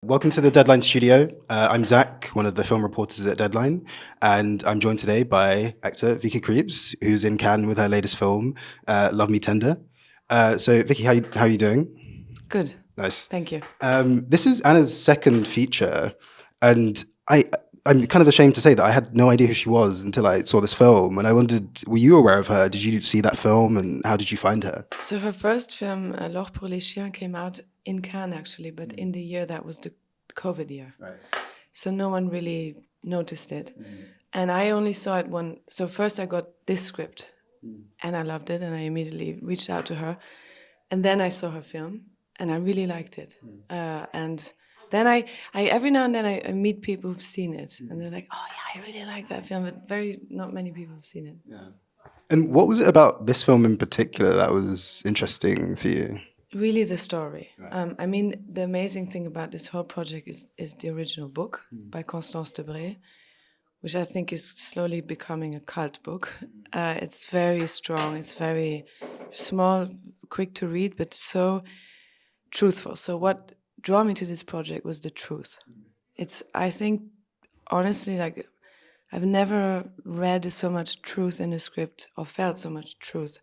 Welcome to the Deadline studio. I'm Zach, one of the film reporters at Deadline, and I'm joined today by actor Vicky Krieps, who's in Cannes with her latest film, Love Me Tender. So, Vicky, how are you doing? Good. Nice. Thank you. This is Anna's second feature, and I'm kind of ashamed to say that I had no idea who she was until I saw this film, and I wondered, were you aware of her? Did you see that film, and how did you find her? So her first film, L'Or pour les chiens, came out in Cannes actually, but in the year that was the COVID year. Right. So no one really noticed it. And I only saw it so first I got this script and I loved it and I immediately reached out to her. And then I saw her film and I really liked it. And then I every now and then I meet people who've seen it and they're like, oh yeah, I really like that film, but not many people have seen it. Yeah. And what was it about this film in particular that was interesting for you? Really the story. Right. I mean, the amazing thing about this whole project is the original book by Constance Debré, which I think is slowly becoming a cult book. It's very strong, it's very small, quick to read, but so truthful. So what drew me to this project was the truth. I think, honestly, like, I've never read so much truth in a script or felt so much truth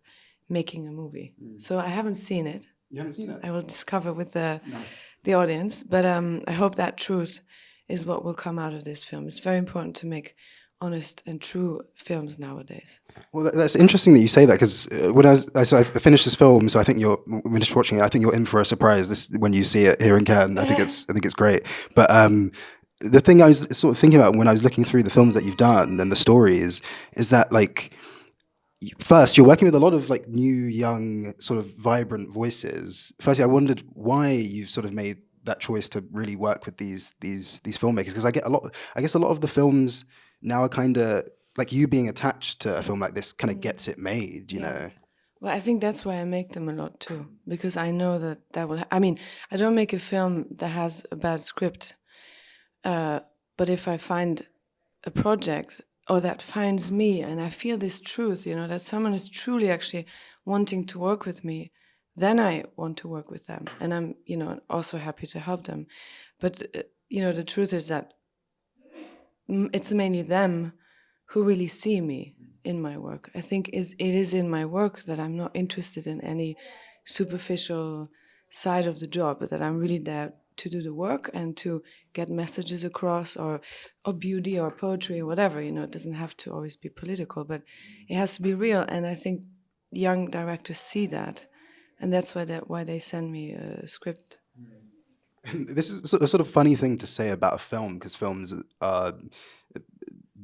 making a movie. So I haven't seen it. You haven't seen it? I will discover with the Nice. audience, but I hope that truth is what will come out of this film. It's very important to make honest and true films nowadays. Well, that's interesting that you say that, because when I finished this film, so I think when you're watching it, I think you're in for a surprise when you see it here in Cannes. I think it's great. But the thing I was sort of thinking about when I was looking through the films that you've done and the stories is that, like, first, you're working with a lot of like new, young, sort of vibrant voices. Firstly, I wondered why you've sort of made that choice to really work with these filmmakers, because I guess a lot of the films now are kind of like, you being attached to a film like this kind of gets it made, you know. Well, I think that's why I make them a lot too, because I know that will. I mean, I don't make a film that has a bad script, but if I find a project or that finds me and I feel this truth, you know, that someone is truly actually wanting to work with me, then I want to work with them. And I'm, you know, also happy to help them. But, you know, the truth is that it's mainly them who really see me in my work. I think it is in my work that I'm not interested in any superficial side of the job, but that I'm really there to do the work and to get messages across, or beauty or poetry or whatever. You know, it doesn't have to always be political, but it has to be real. And I think young directors see that, and that's why they send me a script. This is a sort of funny thing to say about a film, because films are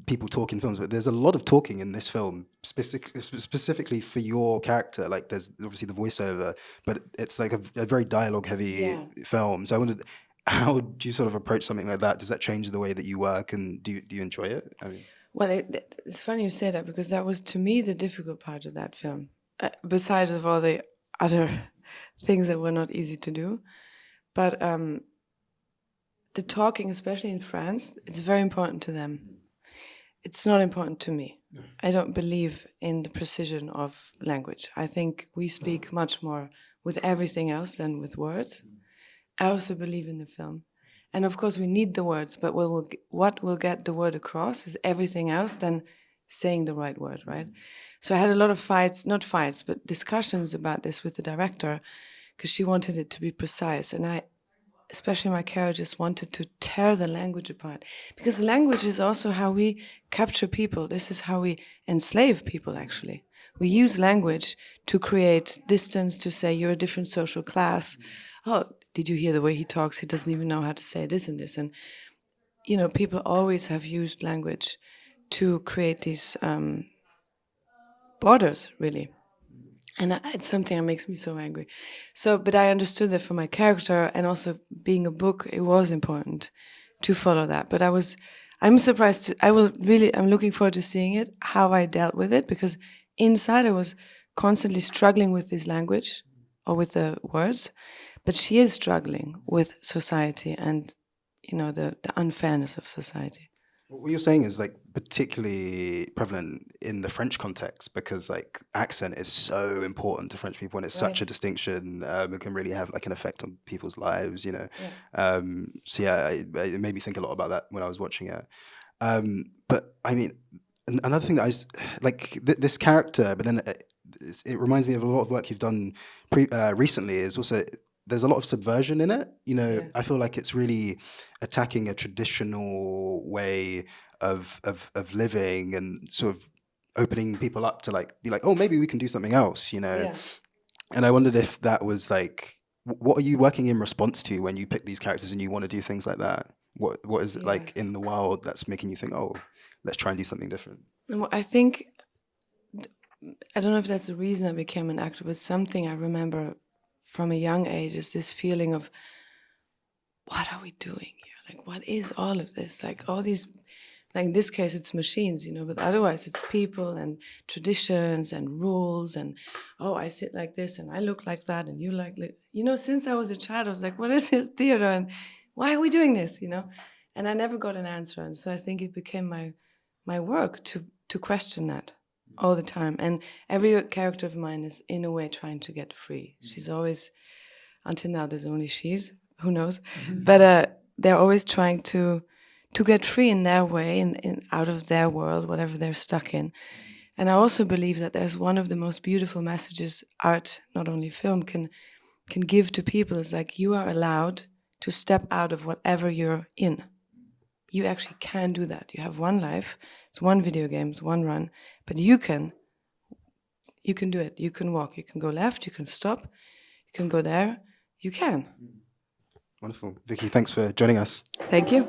people talk in films, but there's a lot of talking in this film, specifically for your character. Like, there's obviously the voiceover, but it's like a very dialogue-heavy film. So I wondered, how do you sort of approach something like that? Does that change the way that you work, and do you enjoy it? I mean, well, it's funny you say that, because that was, to me, the difficult part of that film, besides of all the other things that were not easy to do. But the talking, especially in France, it's very important to them. It's not important to me. I don't believe in the precision of language. I think we speak much more with everything else than with words. I also believe in the film. And of course we need the words, but what will get the word across is everything else than saying the right word, right? So I had a lot of not fights, but discussions about this with the director, because she wanted it to be precise. And especially my character, just wanted to tear the language apart. Because language is also how we capture people. This is how we enslave people, actually. We use language to create distance, to say you're a different social class. Oh, did you hear the way he talks? He doesn't even know how to say this and this. And, you know, people always have used language to create these borders, really. And it's something that makes me so angry. So, but I understood that for my character, and also being a book, it was important to follow that. But I'm surprised. I'm looking forward to seeing it, how I dealt with it, because inside I was constantly struggling with this language or with the words, but she is struggling with society and, the unfairness of society. What you're saying is like particularly prevalent in the French context because like accent is so important to French people and it's such a distinction. It can really have like an effect on people's lives, you know. Yeah. So yeah, it made me think a lot about that when I was watching it. But I mean, another thing that I was like this character, but then it reminds me of a lot of work you've done recently. Is also there's a lot of subversion in it. You know, Yeah. I feel like it's really attacking a traditional way of living and sort of opening people up to like be like, oh, maybe we can do something else. You know, Yeah. and I wondered if that was like, what are you working in response to when you pick these characters and you want to do things like that? What is it Yeah. like in the world that's making you think, oh, let's try and do something different? I think, I don't know if that's the reason I became an actor, but something I remember from a young age is this feeling of, what are we doing here? Like, what is all of this? Like, all these, like in this case, it's machines, but otherwise it's people and traditions and rules and, oh, I sit like this and I look like that and you like, since I was a child, I was like, what is this theater and why are we doing this, And I never got an answer. And so I think it became my work to question that all the time. And every character of mine is in a way trying to get free. She's always, until now, there's only she's, who knows? But they're always trying to get free in their way, in out of their world, whatever they're stuck in. And I also believe that there's one of the most beautiful messages art, not only film, can give to people is like, you are allowed to step out of whatever you're in. You actually can do that. You have one life, it's one video game, it's one run, but you can do it. You can walk, you can go left, you can stop, you can go there, you can. Wonderful. Vicky, thanks for joining us. Thank you.